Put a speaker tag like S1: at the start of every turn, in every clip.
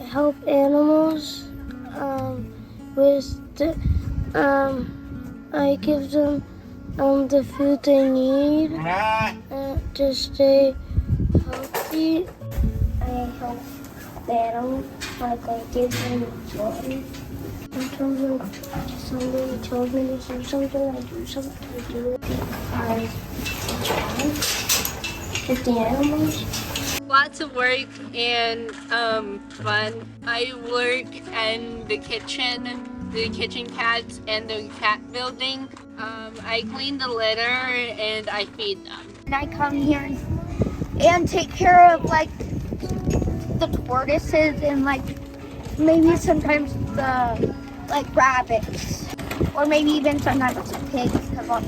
S1: help animals with the, I give them the food they need to stay healthy. I help the animals, like I give them joy. Sometimes somebody tells me to do something, I do something, I do it because I try with the animals.
S2: Lots of work and fun. I work in the kitchen cats and the cat building. I clean the litter and I feed them.
S3: And I come here and take care of like the tortoises and like maybe sometimes the like rabbits, or maybe even sometimes the pigs because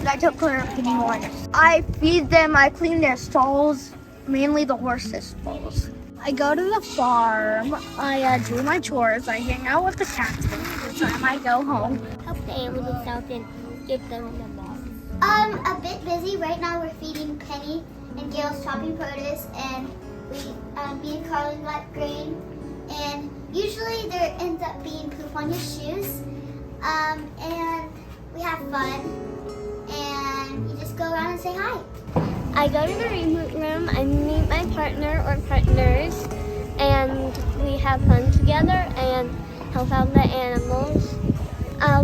S3: I took care of guinea ones. I feed them, I clean their stalls, mainly the horses' stalls. I go to the farm, I do my chores, I hang out with the cats most of the time I go home.
S1: Help the animals out and give them the ball.
S4: A bit busy. Right now we're feeding Penny and Gail's chopping produce, and me and Carly like grain. And usually there ends up being poop on your shoes. And we have fun. And you just go around and say hi.
S1: I go to the reboot room, I meet my partner or partners, and we have fun together and help out the animals.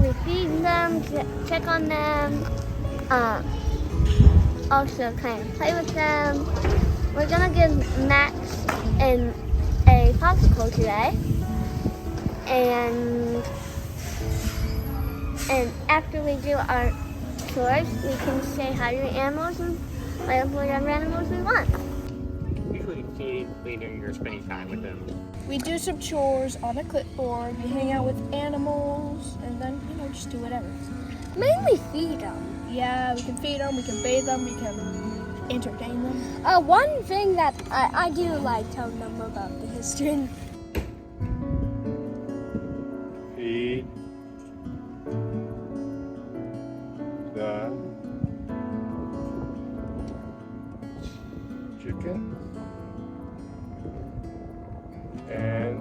S1: We feed them, check on them, also kind of play with them. We're gonna give Max a popsicle today, and after we do our chores, we can say hi to the animals and play with whatever animals we want.
S5: Usually feeding, cleaning, or spending time with them.
S6: We do some chores on a clipboard, we hang out with animals, and then, just do whatever.
S1: Mainly feed them.
S6: Yeah, we can feed them, we can bathe them, we can entertain them.
S1: One thing that I do like telling them about the history.
S7: Feed the chicken and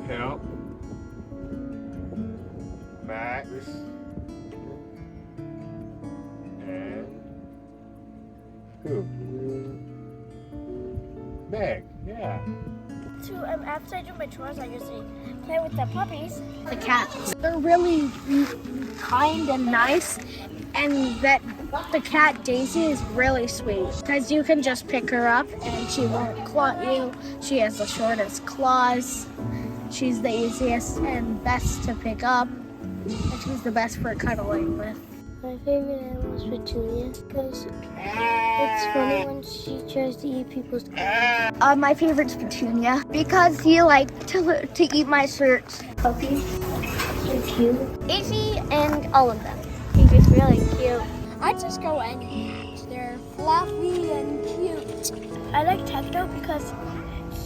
S7: help Max and who? Meg, yeah.
S1: After I do my chores, I usually play with the puppies.
S3: The cats, they're really kind and nice, and that the cat Daisy is really sweet because you can just pick her up and she won't claw you. She has the shortest claws. She's the easiest and best to pick up, and she's the best for cuddling with.
S1: My favorite animal is Petunia because it's funny when she tries to eat people's clothes.
S3: My favorite's Petunia because he likes to eat my shirts.
S1: Puppy, so cute. Daisy and all of them. He's just really cute.
S3: I just go any cat. They're fluffy and cute.
S1: I like Techno because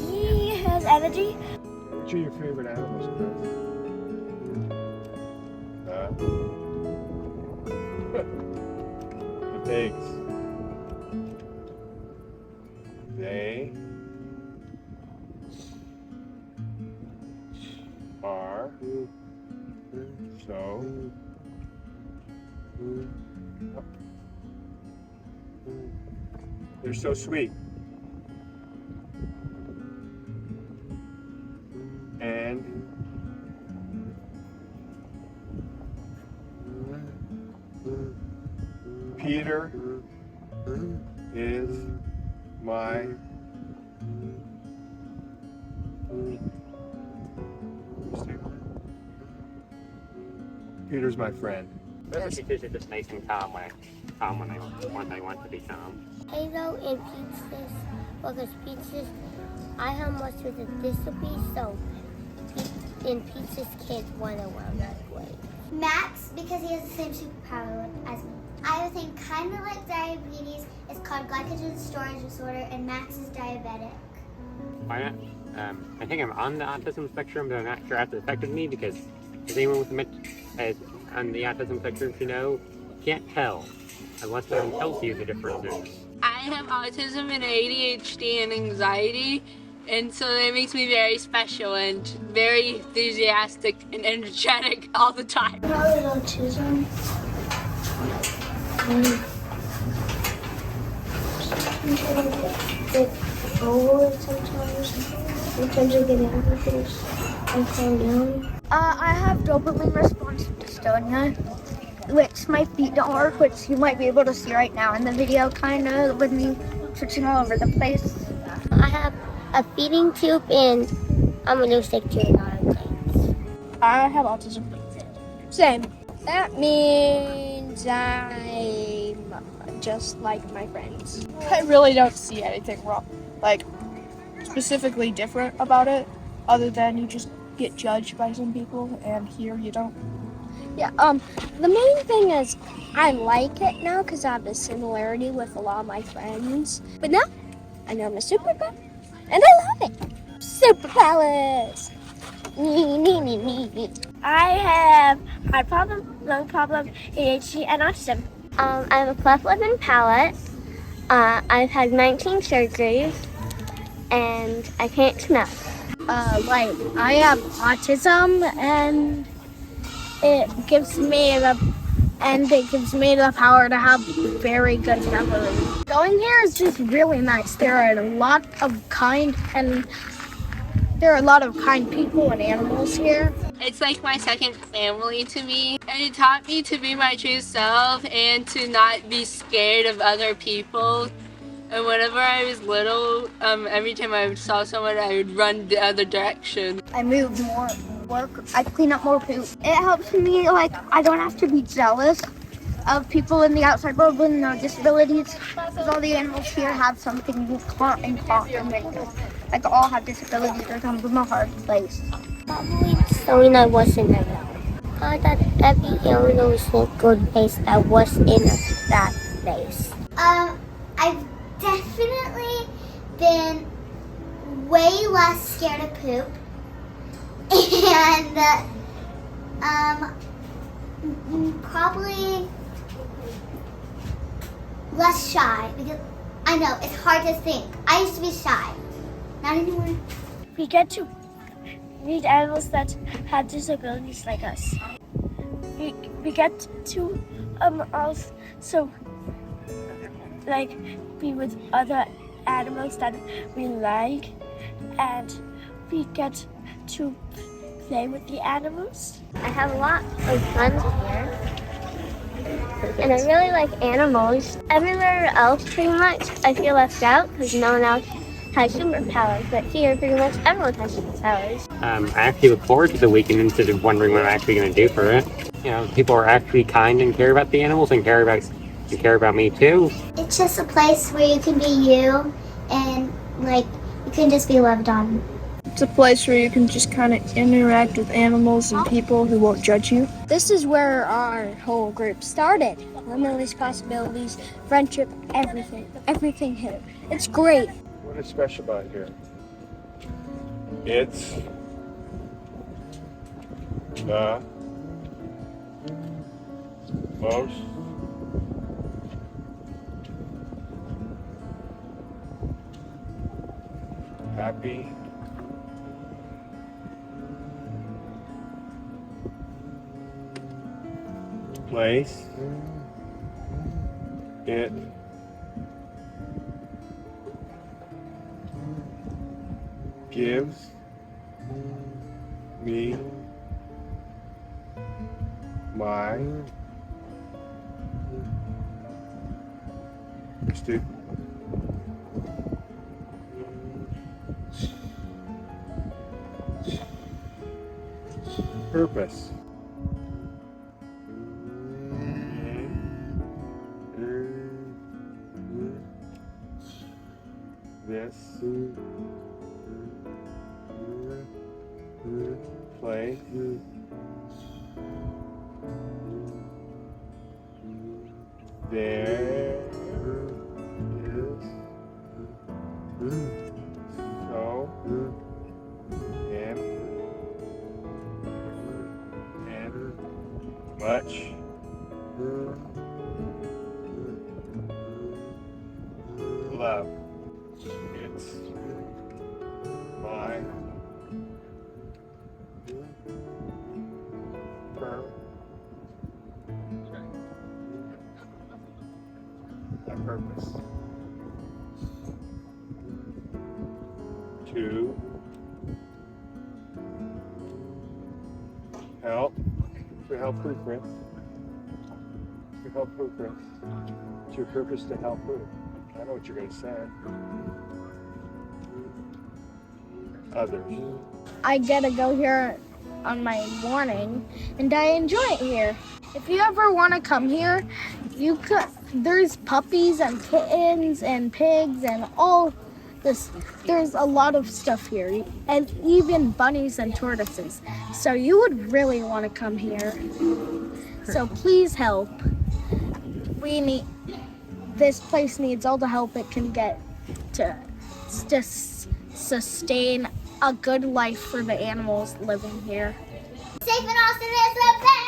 S1: he has energy.
S7: Which are your favorite animals, Chris? The pigs. They are so they're so sweet. And Peter is my Peter's my friend.
S5: Those are just nice and calm when I want to be calm.
S1: Halo and Peaches, because Peaches, I have much with a disability, so Peaches can't run around that way.
S4: Max, because he has the same superpower as me. I have a thing kind of like diabetes. It's called glycogen storage disorder, and Max is diabetic.
S5: Why not? I think I'm on the autism spectrum, but I'm not sure how it's affected me because as anyone with on the autism spectrum should know, you can't tell unless someone tells you the differences.
S2: I have autism and ADHD and anxiety, and so that makes me very special and very enthusiastic and energetic all the time.
S1: How is autism? Get over it sometimes. Sometimes I get angry things and calm down.
S3: I have dopamine response dystonia, which my feet don't work, which you might be able to see right now in the video, kind of, with me switching all over the place.
S1: I have a feeding tube and I'm allergic to a lot of things.
S6: I have autism. Same. That means I'm just like my friends. I really don't see anything wrong, like specifically different about it, other than you just get judged by some people, and here you don't.
S1: Yeah, the main thing is I like it now because I have a similarity with a lot of my friends. But now I know I'm a superpower and I love it. Superpowers! I have heart problem, lung problem, ADHD, and autism. I have a cleft lip and palate. I've had 19 surgeries, and I can't smell.
S3: I have autism, and it gives me the power to have very good memory. Going here is just really nice. There are a lot of kind people and animals here.
S2: It's like my second family to me, and it taught me to be my true self and to not be scared of other people. And whenever I was little, every time I saw someone, I would run the other direction.
S3: I move more, I clean up more poop. It helps me, like, I don't have to be jealous of people in the outside world with no disabilities, because all the animals here have something in common. Like, all have disabilities or come from a hard place.
S1: Probably something I wasn't around. I thought every animal was a good place that was in that place.
S4: I've definitely been way less scared of poop, and probably less shy, because I know it's hard to think. I used to be shy, not anymore.
S1: We get to meet animals that have disabilities like us. We get to also like be with other animals that we like, and we get to play with the animals. I have a lot of fun here, and I really like animals. Everywhere else, pretty much, I feel left out because no one else has superpowers, but here, pretty much everyone has superpowers.
S5: I actually look forward to the weekend instead of wondering what I'm actually going to do for it. You know, people are actually kind and care about the animals and care about me too.
S4: It's just a place where you can be you, and like you can just be loved on.
S6: It's a place where you can just kind of interact with animals and people who won't judge you.
S1: This is where our whole group started. Limitless possibilities, friendship, everything here. It's great.
S7: What is special about here? It's the most happy place. It gives me my purpose. This place there is so and much love. It's my purpose to help who, Chris? To help who, Chris? It's your purpose to help who? I know what you're going to say. Others.
S3: I get to go here on my morning, and I enjoy it here. If you ever want to come here, you could. There's puppies and kittens and pigs and all this. There's a lot of stuff here, and even bunnies and tortoises. So you would really want to come here. So please help. This place needs all the help it can get to just sustain a good life for the animals living here.
S4: Safe and awesome is the best.